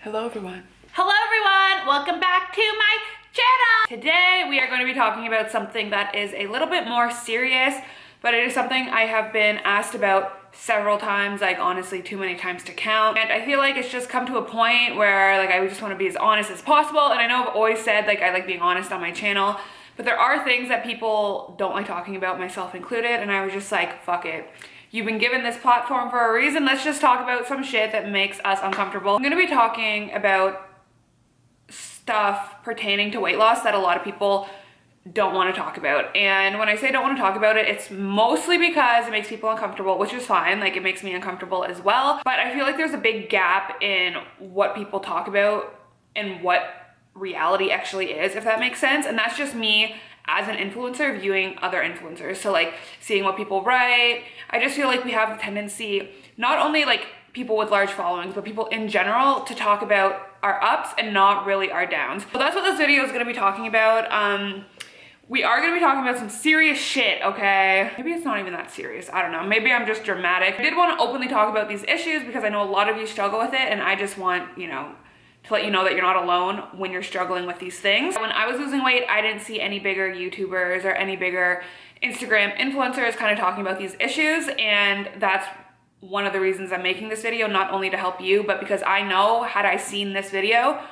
Hello everyone. Hello everyone, welcome back to my channel. Today we are going to be talking about something that is a little bit more serious, but it is something I have been asked about several times, like honestly too many times to count. And I feel like it's just come to a point where like I just want to be as honest as possible. And I know I've always said like I like being honest on my channel, but there are things that people don't like talking about, myself included, and I was just like, fuck it. You've been given this platform for a reason. Let's just talk about some shit that makes us uncomfortable. I'm gonna be talking about stuff pertaining to weight loss that a lot of people don't want to talk about. And when I say don't want to talk about it, it's mostly because it makes people uncomfortable, which is fine. Like it makes me uncomfortable as well. But I feel like there's a big gap in what people talk about and what reality actually is, if that makes sense. And that's just me as an influencer viewing other influencers. So like seeing what people write. I just feel like we have the tendency, not only like people with large followings, but people in general, to talk about our ups and not really our downs. So that's what this video is gonna be talking about. We are gonna be talking about some serious shit, okay? Maybe it's not even that serious, I don't know. Maybe I'm just dramatic. I did wanna openly talk about these issues because I know a lot of you struggle with it, and I just want, to let you know that you're not alone when you're struggling with these things. When I was losing weight, I didn't see any bigger YouTubers or any bigger Instagram influencers kind of talking about these issues, and that's one of the reasons I'm making this video, not only to help you, but because I know had I seen this video,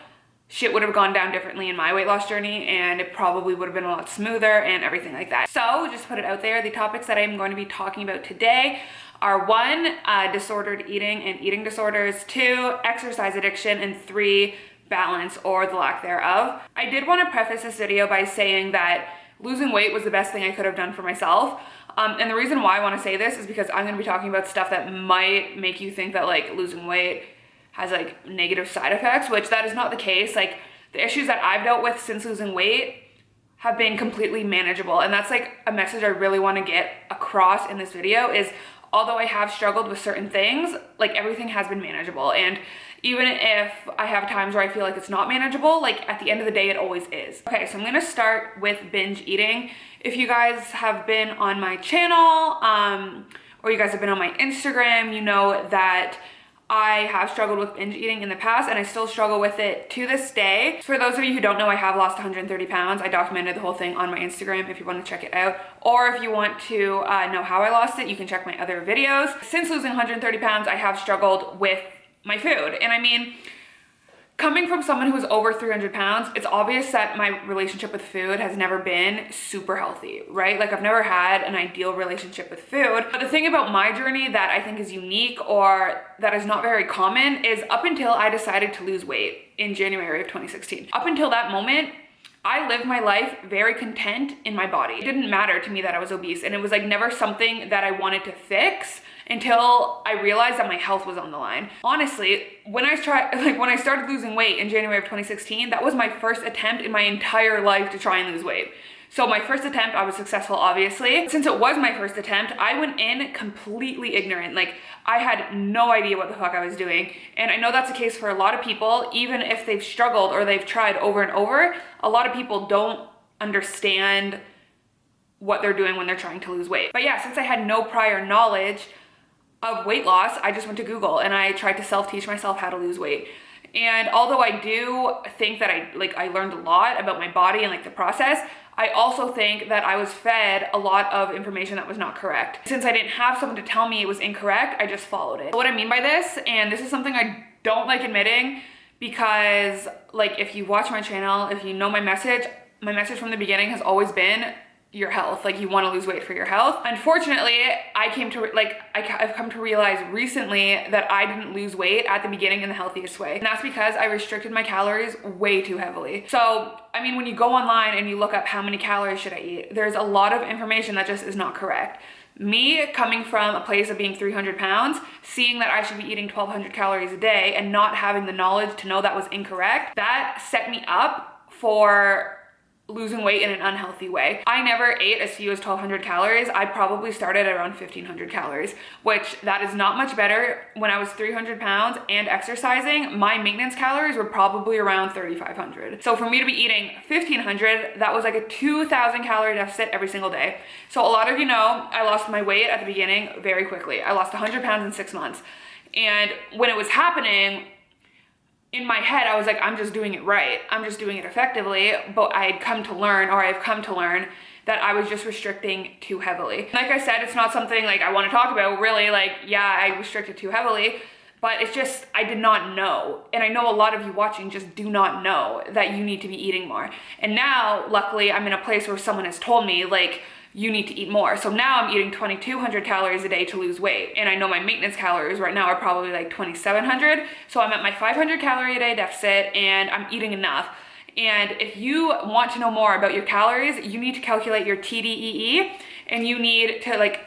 shit would have gone down differently in my weight loss journey, and it probably would have been a lot smoother and everything like that. So just put it out there, the topics that I'm going to be talking about today are 1, disordered eating and eating disorders, 2, exercise addiction, and 3, balance or the lack thereof. I did want to preface this video by saying that losing weight was the best thing I could have done for myself. And the reason why I want to say this is because I'm going to be talking about stuff that might make you think that like losing weight has like negative side effects, which that is not the case. Like the issues that I've dealt with since losing weight have been completely manageable. And that's like a message I really want to get across in this video is, although I have struggled with certain things, like everything has been manageable. And even if I have times where I feel like it's not manageable, like at the end of the day, it always is. Okay, so I'm gonna start with binge eating. If you guys have been on my channel, or you guys have been on my Instagram, you know that I have struggled with binge eating in the past, and I still struggle with it to this day. For those of you who don't know, I have lost 130 pounds. I documented the whole thing on my Instagram if you want to check it out. Or if you want to know how I lost it, you can check my other videos. Since losing 130 pounds, I have struggled with my food. And I mean, coming from someone who's over 300 pounds, it's obvious that my relationship with food has never been super healthy, right? Like I've never had an ideal relationship with food. But the thing about my journey that I think is unique or that is not very common is up until I decided to lose weight in January of 2016. Up until that moment, I lived my life very content in my body. It didn't matter to me that I was obese, and it was like never something that I wanted to fix until I realized that my health was on the line. Honestly, when I started losing weight in January of 2016, that was my first attempt in my entire life to try and lose weight. So my first attempt, I was successful, obviously. Since it was my first attempt, I went in completely ignorant. Like I had no idea what the fuck I was doing. And I know that's the case for a lot of people, even if they've struggled or they've tried over and over, a lot of people don't understand what they're doing when they're trying to lose weight. But yeah, since I had no prior knowledge of weight loss, I just went to Google and I tried to self-teach myself how to lose weight. And although I do think that I learned a lot about my body and like the process, I also think that I was fed a lot of information that was not correct. Since I didn't have someone to tell me it was incorrect, I just followed it. What I mean by this, and this is something I don't like admitting, because like if you watch my channel, if you know my message from the beginning has always been your health. Like you want to lose weight for your health. Unfortunately, I've come to realize recently that I didn't lose weight at the beginning in the healthiest way. And that's because I restricted my calories way too heavily. So, I mean, when you go online and you look up how many calories should I eat, there's a lot of information that just is not correct. Me coming from a place of being 300 pounds, seeing that I should be eating 1,200 calories a day and not having the knowledge to know that was incorrect, that set me up for losing weight in an unhealthy way. I never ate as few as 1,200 calories. I probably started at around 1,500 calories, which that is not much better. When I was 300 pounds and exercising, my maintenance calories were probably around 3,500. So for me to be eating 1,500, that was like a 2,000 calorie deficit every single day. So a lot of you know, I lost my weight at the beginning very quickly. I lost 100 pounds in 6 months. And when it was happening, in my head, I was like, I'm just doing it right. I'm just doing it effectively. But I've come to learn that I was just restricting too heavily. Like I said, it's not something like I want to talk about really, like, yeah, I restricted too heavily, but it's just, I did not know. And I know a lot of you watching just do not know that you need to be eating more. And now, luckily, I'm in a place where someone has told me, like, you need to eat more. So now I'm eating 2,200 calories a day to lose weight. And I know my maintenance calories right now are probably like 2,700. So I'm at my 500 calorie a day deficit and I'm eating enough. And if you want to know more about your calories, you need to calculate your TDEE and you need to like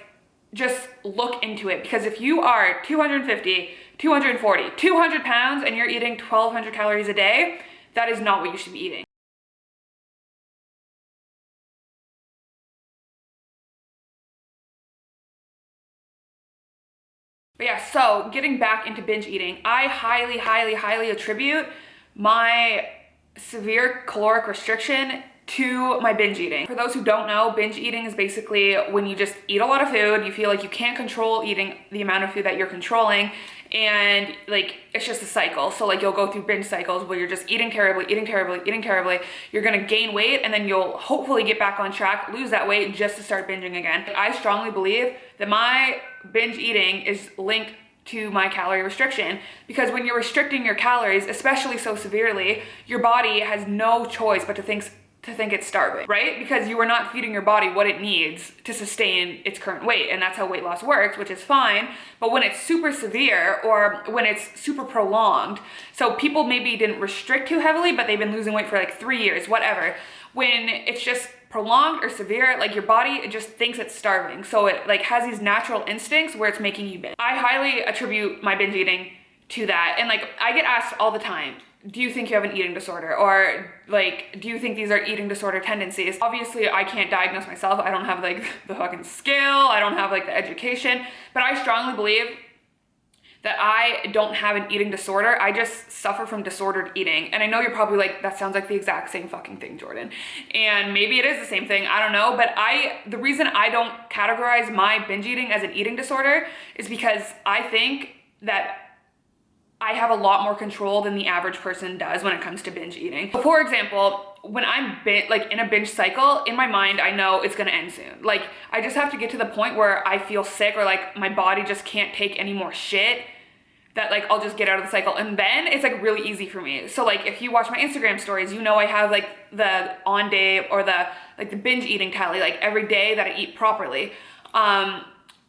just look into it, because if you are 250, 240, 200 pounds and you're eating 1,200 calories a day, that is not what you should be eating. But yeah, so getting back into binge eating, I highly attribute my severe caloric restriction to my binge eating. For those who don't know, binge eating is basically when you just eat a lot of food, you feel like you can't control eating the amount of food that you're controlling, and like it's just a cycle. So like you'll go through binge cycles where you're just eating terribly, you're gonna gain weight, and then you'll hopefully get back on track, lose that weight just to start binging again. I strongly believe that my binge eating is linked to my calorie restriction, because when you're restricting your calories, especially so severely, your body has no choice but to think it's starving, right? Because you are not feeding your body what it needs to sustain its current weight. And that's how weight loss works, which is fine. But when it's super severe or when it's super prolonged, so people maybe didn't restrict too heavily, but they've been losing weight for like 3 years, whatever. When it's just prolonged or severe, like your body, it just thinks it's starving. So it like has these natural instincts where it's making you binge. I highly attribute my binge eating to that. And like I get asked all the time, do you think you have an eating disorder? Or like, do you think these are eating disorder tendencies? Obviously, I can't diagnose myself. I don't have like the fucking skill. I don't have like the education, but I strongly believe that I don't have an eating disorder. I just suffer from disordered eating. And I know you're probably like, that sounds like the exact same fucking thing, Jordan. And maybe it is the same thing, I don't know. But the reason I don't categorize my binge eating as an eating disorder is because I think that I have a lot more control than the average person does when it comes to binge eating. So for example, when I'm like in a binge cycle, in my mind, I know it's gonna end soon. Like I just have to get to the point where I feel sick or like my body just can't take any more shit, that like I'll just get out of the cycle, and then it's like really easy for me. So like if you watch my Instagram stories, you know I have like the on day or the binge eating tally, like every day that I eat properly.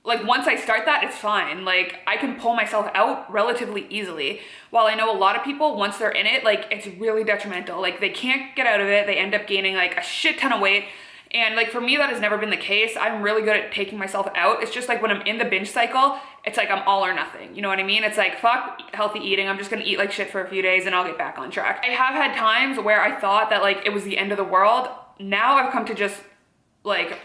Like once I start that, it's fine. Like I can pull myself out relatively easily. While I know a lot of people, once they're in it, like it's really detrimental. Like they can't get out of it. They end up gaining like a shit ton of weight. And like for me, that has never been the case. I'm really good at taking myself out. It's just like when I'm in the binge cycle, it's like I'm all or nothing. You know what I mean? It's like, fuck healthy eating. I'm just gonna eat like shit for a few days and I'll get back on track. I have had times where I thought that like it was the end of the world. Now I've come to just like,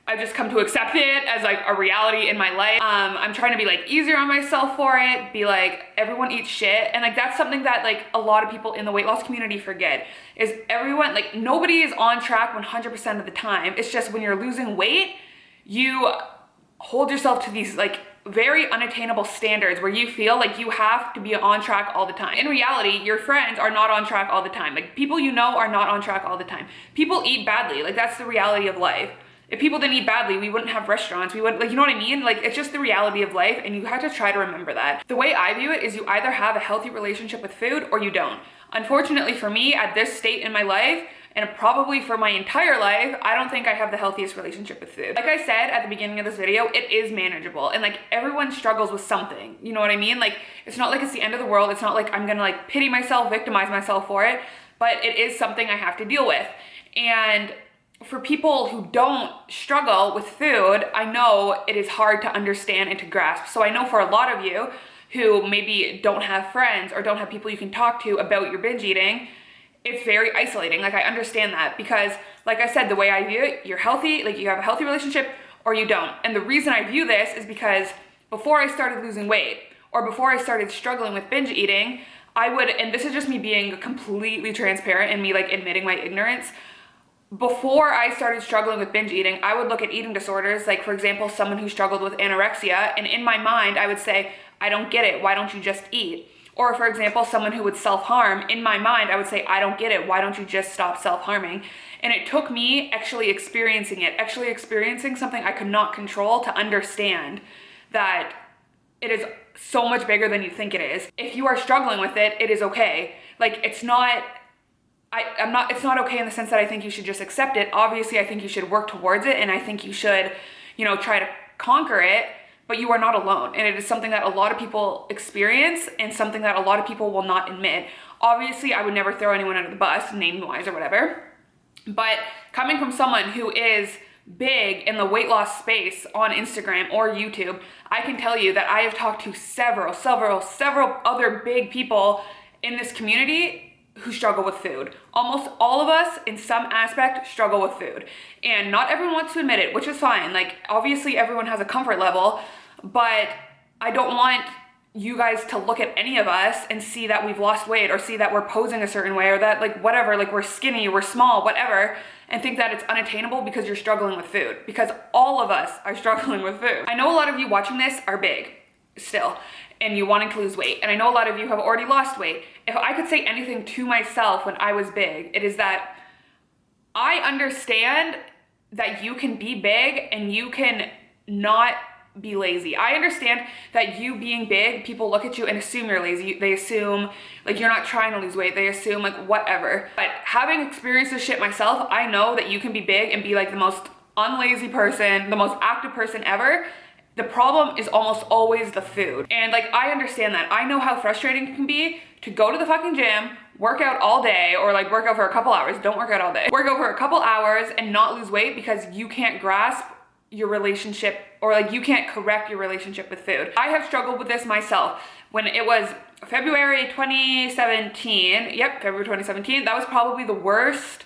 I've just come to accept it as like a reality in my life. I'm trying to be like easier on myself for it, be like, everyone eats shit. And like, that's something that like a lot of people in the weight loss community forget, is everyone, like nobody is on track 100% of the time. It's just when you're losing weight, you hold yourself to these like very unattainable standards where you feel like you have to be on track all the time. In reality, your friends are not on track all the time. Like people you know are not on track all the time. People eat badly. Like that's the reality of life. If people didn't eat badly, we wouldn't have restaurants. We wouldn't, like, you know what I mean? Like, it's just the reality of life, and you have to try to remember that. The way I view it is you either have a healthy relationship with food or you don't. Unfortunately for me, at this state in my life, and probably for my entire life, I don't think I have the healthiest relationship with food. Like I said at the beginning of this video, it is manageable, and like everyone struggles with something. You know what I mean? Like, it's not like it's the end of the world. It's not like I'm gonna like pity myself, victimize myself for it, but it is something I have to deal with. And for people who don't struggle with food, I know it is hard to understand and to grasp. So I know for a lot of you who maybe don't have friends or don't have people you can talk to about your binge eating, it's very isolating. Like I understand that, because like I said, the way I view it, you're healthy, like you have a healthy relationship or you don't. And the reason I view this is because before I started losing weight or before I started struggling with binge eating, I would, and this is just me being completely transparent and me like admitting my ignorance, before I started struggling with binge eating, I would look at eating disorders, like for example, someone who struggled with anorexia, and in my mind, I would say, I don't get it, why don't you just eat? Or for example, someone who would self-harm, in my mind, I would say, I don't get it. Why don't you just stop self-harming? And it took me actually experiencing something I could not control to understand that it is so much bigger than you think it is. If you are struggling with it, it is okay. Like, it's not okay in the sense that I think you should just accept it. Obviously, I think you should work towards it, and I think you should, try to conquer it, but you are not alone. And it is something that a lot of people experience and something that a lot of people will not admit. Obviously, I would never throw anyone under the bus, name-wise or whatever, but coming from someone who is big in the weight loss space on Instagram or YouTube, I can tell you that I have talked to several other big people in this community who struggle with food. Almost all of us in some aspect struggle with food. And not everyone wants to admit it, which is fine. Like, obviously everyone has a comfort level, but I don't want you guys to look at any of us and see that we've lost weight or see that we're posing a certain way or that like whatever, like we're skinny, we're small, whatever, and think that it's unattainable because you're struggling with food. Because all of us are struggling with food. I know a lot of you watching this are big still, and you wanting to lose weight. And I know a lot of you have already lost weight. If I could say anything to myself when I was big, it is that I understand that you can be big and you can not be lazy. I understand that you being big, people look at you and assume you're lazy. They assume like you're not trying to lose weight. They assume like whatever. But having experienced this shit myself, I know that you can be big and be like the most unlazy person, the most active person ever. The problem is almost always the food. And like, I understand that. I know how frustrating it can be to go to the fucking gym, work out all day, or like work out for a couple hours. Don't work out all day. Work out for a couple hours and not lose weight because you can't grasp your relationship, or like you can't correct your relationship with food. I have struggled with this myself. When it was February 2017, February 2017, that was probably the worst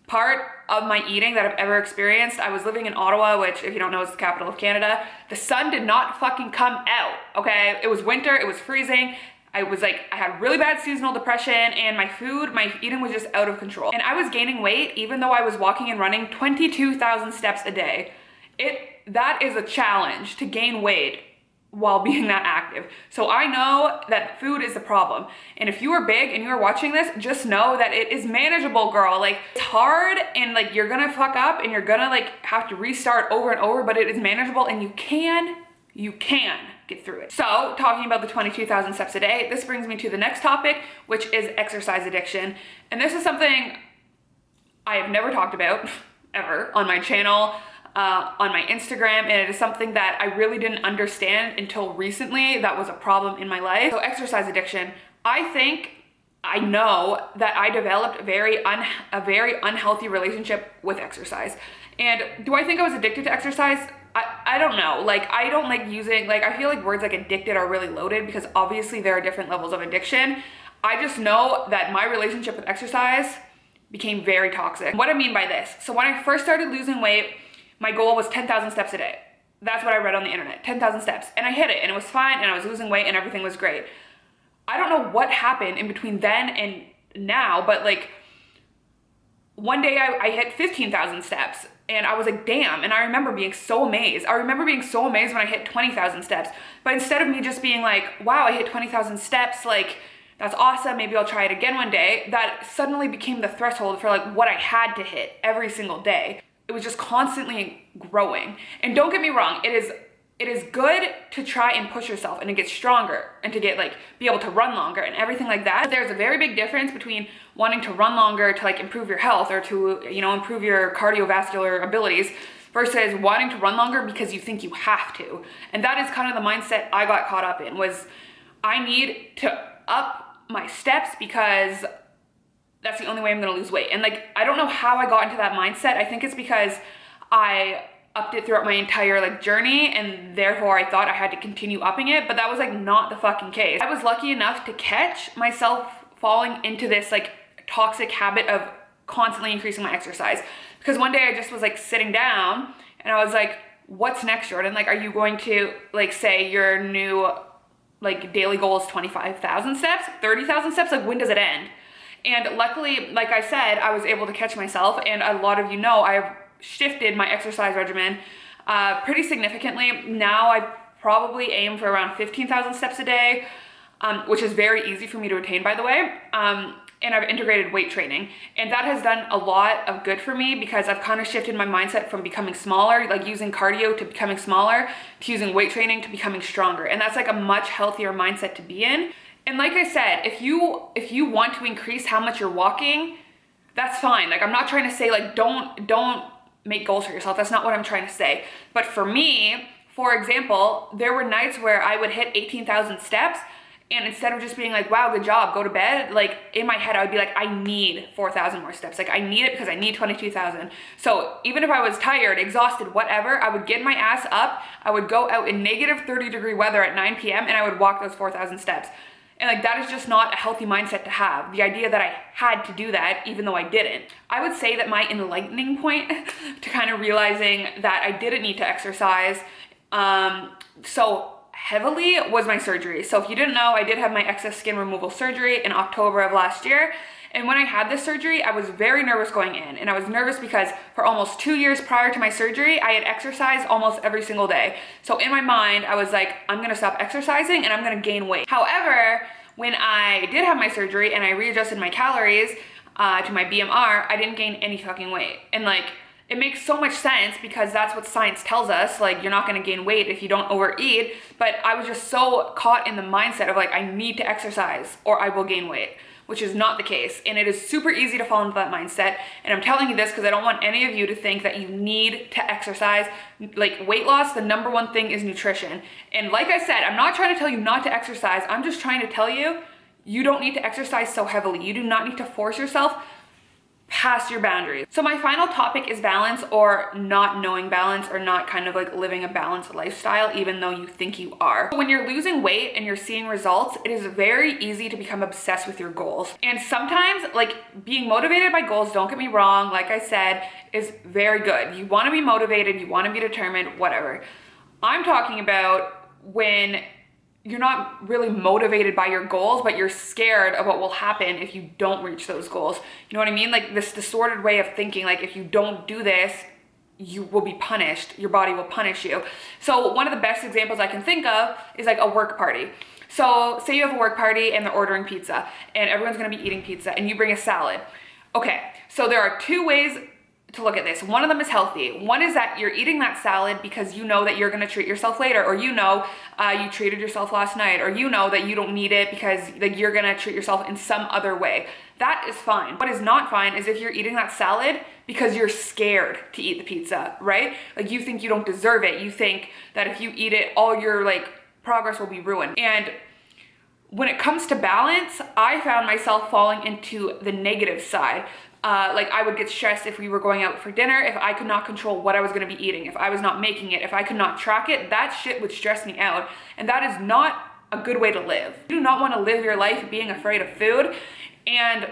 part of my eating that I've ever experienced. I was living in Ottawa, which if you don't know is the capital of Canada. The sun did not fucking come out, okay? It was winter, it was freezing. I had really bad seasonal depression, and my eating was just out of control. And I was gaining weight even though I was walking and running 22,000 steps a day. That is a challenge to gain weight while being that active. So I know that food is the problem. And if you are big and you are watching this, just know that it is manageable, girl. Like, it's hard and like you're gonna fuck up and you're gonna like have to restart over and over, but it is manageable and you can get through it. So talking about the 22,000 steps a day, this brings me to the next topic, which is exercise addiction. And this is something I have never talked about ever on my channel, on my Instagram, and it is something that I really didn't understand until recently that was a problem in my life. So exercise addiction, I know that I developed a very unhealthy relationship with exercise. And do I think I was addicted to exercise? I don't know. Like, I don't like using, like, I feel like words like addicted are really loaded because obviously there are different levels of addiction. I just know that my relationship with exercise became very toxic. What I mean by this, so when I first started losing weight, my goal was 10,000 steps a day. That's what I read on the internet, 10,000 steps. And I hit it and it was fine and I was losing weight and everything was great. I don't know what happened in between then and now, but like one day I hit 15,000 steps and I was like, damn. And I remember being so amazed. I remember being so amazed when I hit 20,000 steps. But instead of me just being like, wow, I hit 20,000 steps, like, that's awesome, maybe I'll try it again one day, that suddenly became the threshold for like what I had to hit every single day. It was just constantly growing. And don't get me wrong, it is good to try and push yourself and to get stronger and to get like, be able to run longer and everything like that. But there's a very big difference between wanting to run longer to like improve your health or to, improve your cardiovascular abilities versus wanting to run longer because you think you have to. And that is kind of the mindset I got caught up in, was I need to up my steps because that's the only way I'm gonna lose weight. And like, I don't know how I got into that mindset. I think it's because I upped it throughout my entire like journey and therefore I thought I had to continue upping it, but that was like not the fucking case. I was lucky enough to catch myself falling into this like toxic habit of constantly increasing my exercise. Because one day I just was like sitting down and I was like, what's next, Jordan? Like, are you going to like say your new like daily goal is 25,000 steps, 30,000 steps? Like, when does it end? And luckily, like I said, I was able to catch myself, and a lot of you know I've shifted my exercise regimen pretty significantly. Now I probably aim for around 15,000 steps a day. which is very easy for me to attain, by the way. And I've integrated weight training, and that has done a lot of good for me because I've kind of shifted my mindset from becoming smaller, like using cardio, to becoming smaller, to using weight training to becoming stronger. And that's like a much healthier mindset to be in. And like I said, if you want to increase how much you're walking, that's fine. Like, I'm not trying to say like don't make goals for yourself. That's not what I'm trying to say. But for me, for example, there were nights where I would hit 18,000 steps, and instead of just being like, wow, good job, go to bed, like in my head, I would be like, I need 4,000 more steps. Like, I need it because I need 22,000. So even if I was tired, exhausted, whatever, I would get my ass up. I would go out in negative 30-degree weather at 9 p.m. and I would walk those 4,000 steps. And like, that is just not a healthy mindset to have. The idea that I had to do that, even though I didn't. I would say that my enlightening point to kind of realizing that I didn't need to exercise so heavily was my surgery. So if you didn't know, I did have my excess skin removal surgery in October of last year. And when I had this surgery, I was very nervous going in. And I was nervous because for almost 2 years prior to my surgery, I had exercised almost every single day. So in my mind, I was like, I'm gonna stop exercising and I'm gonna gain weight. However, when I did have my surgery and I readjusted my calories to my BMR, I didn't gain any fucking weight. And like, it makes so much sense because that's what science tells us. Like, you're not gonna gain weight if you don't overeat. But I was just so caught in the mindset of like, I need to exercise or I will gain weight, which is not the case. And it is super easy to fall into that mindset. And I'm telling you this because I don't want any of you to think that you need to exercise. Like, weight loss, the number one thing is nutrition. And like I said, I'm not trying to tell you not to exercise. I'm just trying to tell you, you don't need to exercise so heavily. You do not need to force yourself past your boundaries. So my final topic is balance, or not knowing balance, or not kind of like living a balanced lifestyle even though you think you are. When you're losing weight and you're seeing results, it is very easy to become obsessed with your goals. And sometimes, like, being motivated by goals, don't get me wrong, like I said, is very good. You want to be motivated, you want to be determined, whatever. I'm talking about when you're not really motivated by your goals, but you're scared of what will happen if you don't reach those goals. You know what I mean? Like, this distorted way of thinking, like, if you don't do this, you will be punished. Your body will punish you. So one of the best examples I can think of is like a work party. So say you have a work party and they're ordering pizza and everyone's gonna be eating pizza and you bring a salad. Okay, so there are two ways to look at this. One of them is healthy. One is that you're eating that salad because you know that you're gonna treat yourself later, or you know you treated yourself last night, or you know that you don't need it because like you're gonna treat yourself in some other way. That is fine. What is not fine is if you're eating that salad because you're scared to eat the pizza, right? Like, you think you don't deserve it. You think that if you eat it, all your like progress will be ruined. And when it comes to balance, I found myself falling into the negative side. Like, I would get stressed if we were going out for dinner, if I could not control what I was going to be eating, if I was not making it, if I could not track it, that shit would stress me out. And that is not a good way to live. You do not want to live your life being afraid of food. And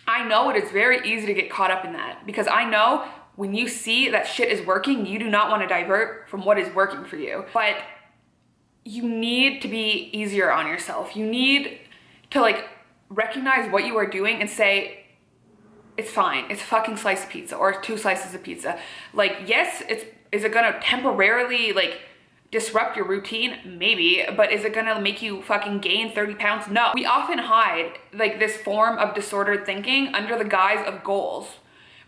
I know it is very easy to get caught up in that, because I know when you see that shit is working, you do not want to divert from what is working for you. But you need to be easier on yourself. You need to like recognize what you are doing and say, it's fine. It's a fucking slice of pizza or 2 slices of pizza. Like, yes, is it gonna temporarily like disrupt your routine? Maybe, but is it gonna make you fucking gain 30 pounds? No. We often hide like this form of disordered thinking under the guise of goals,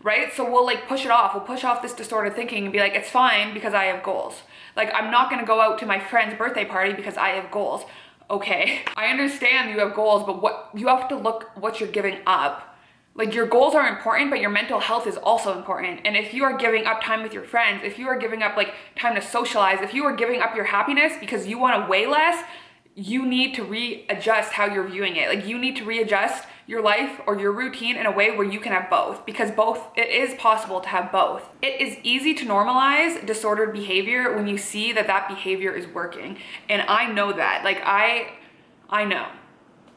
right? So we'll like push it off. We'll push off this distorted thinking and be like, it's fine because I have goals. Like, I'm not gonna go out to my friend's birthday party because I have goals. Okay, I understand you have goals, but what you have to look what you're giving up. Like, your goals are important, but your mental health is also important. And if you are giving up time with your friends, if you are giving up like time to socialize, if you are giving up your happiness because you want to weigh less, you need to readjust how you're viewing it. Like, you need to readjust your life or your routine in a way where you can have both, because it is possible to have both. It is easy to normalize disordered behavior when you see that behavior is working. And I know that. Like, I know.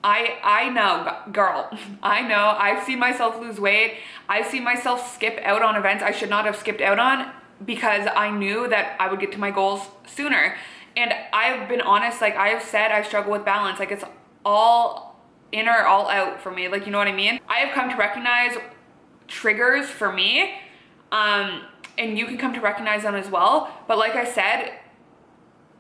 I know, girl. I know. I've seen myself lose weight. I've seen myself skip out on events I should not have skipped out on because I knew that I would get to my goals sooner. And I've been honest, like, I have said I struggle with balance. Like, it's all in or all out for me. Like, you know what I mean? I have come to recognize triggers for me, and you can come to recognize them as well. But like I said,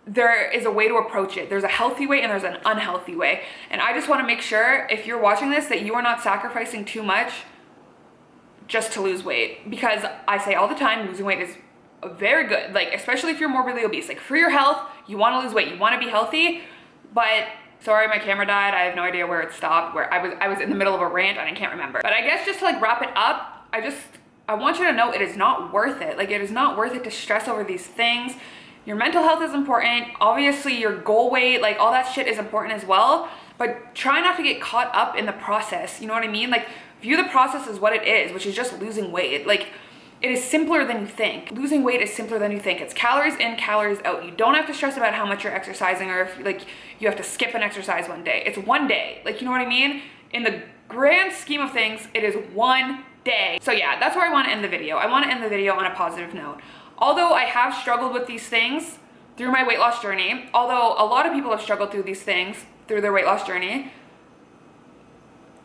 there is a way to approach it. There's a healthy way and there's an unhealthy way. And I just want to make sure if you're watching this that you are not sacrificing too much just to lose weight. Because I say all the time, losing weight is very good. Like, especially if you're morbidly obese, like for your health, you want to lose weight, you want to be healthy. But sorry, my camera died. I have no idea where it stopped, where I was in the middle of a rant and I can't remember. But I guess just to like wrap it up, I want you to know it is not worth it. Like, it is not worth it to stress over these things. Your mental health is important. Obviously, your goal weight, like all that shit is important as well. But try not to get caught up in the process. You know what I mean? Like, view the process as what it is, which is just losing weight. Like, it is simpler than you think. Losing weight is simpler than you think. It's calories in, calories out. You don't have to stress about how much you're exercising or if like you have to skip an exercise one day. It's one day. Like, you know what I mean? In the grand scheme of things, it is one day. So yeah, that's where I want to end the video. I want to end the video on a positive note. Although I have struggled with these things through my weight loss journey, although a lot of people have struggled through these things through their weight loss journey,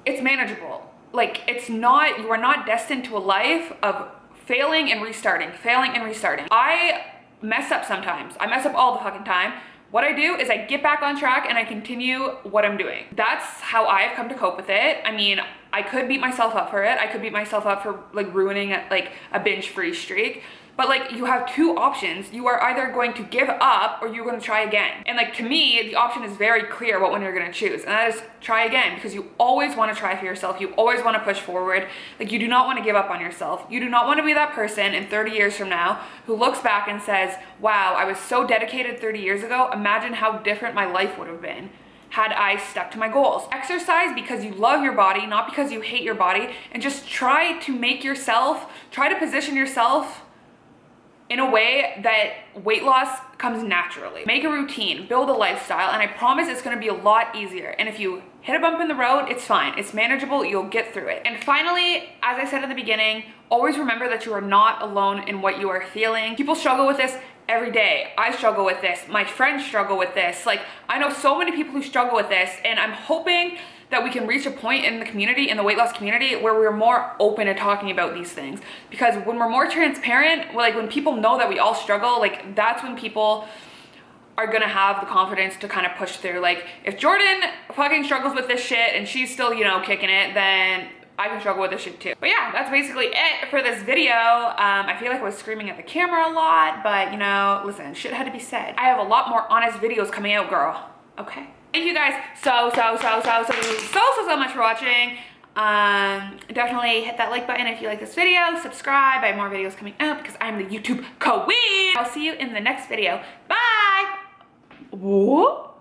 it's manageable. Like, it's not, you are not destined to a life of failing and restarting, failing and restarting. I mess up sometimes. I mess up all the fucking time. What I do is I get back on track and I continue what I'm doing. That's how I've come to cope with it. I mean, I could beat myself up for it. I could beat myself up for like ruining like a binge free streak. But like, you have two options. You are either going to give up or you're going to try again. And like, to me, the option is very clear what one you're going to choose. And that is try again, because you always want to try for yourself. You always want to push forward. Like, you do not want to give up on yourself. You do not want to be that person in 30 years from now who looks back and says, wow, I was so dedicated 30 years ago. Imagine how different my life would have been had I stuck to my goals. Exercise because you love your body, not because you hate your body. And just try to position yourself in a way that weight loss comes naturally. Make a routine, build a lifestyle, and I promise it's gonna be a lot easier. And if you hit a bump in the road, it's fine. It's manageable, you'll get through it. And finally, as I said in the beginning, always remember that you are not alone in what you are feeling. People struggle with this every day. I struggle with this. My friends struggle with this. Like, I know so many people who struggle with this, and I'm hoping that we can reach a point in the community, in the weight loss community, where we're more open to talking about these things. Because when we're more transparent, like when people know that we all struggle, like that's when people are gonna have the confidence to kind of push through. Like, if Jordan fucking struggles with this shit and she's still, you know, kicking it, then I can struggle with this shit too. But yeah, that's basically it for this video. I feel like I was screaming at the camera a lot, but you know, listen, shit had to be said. I have a lot more honest videos coming out, girl, okay? Thank you guys so much for watching. Definitely hit that like button if you like this video. Subscribe. I have more videos coming out because I'm the YouTube queen. I'll see you in the next video. Bye. What?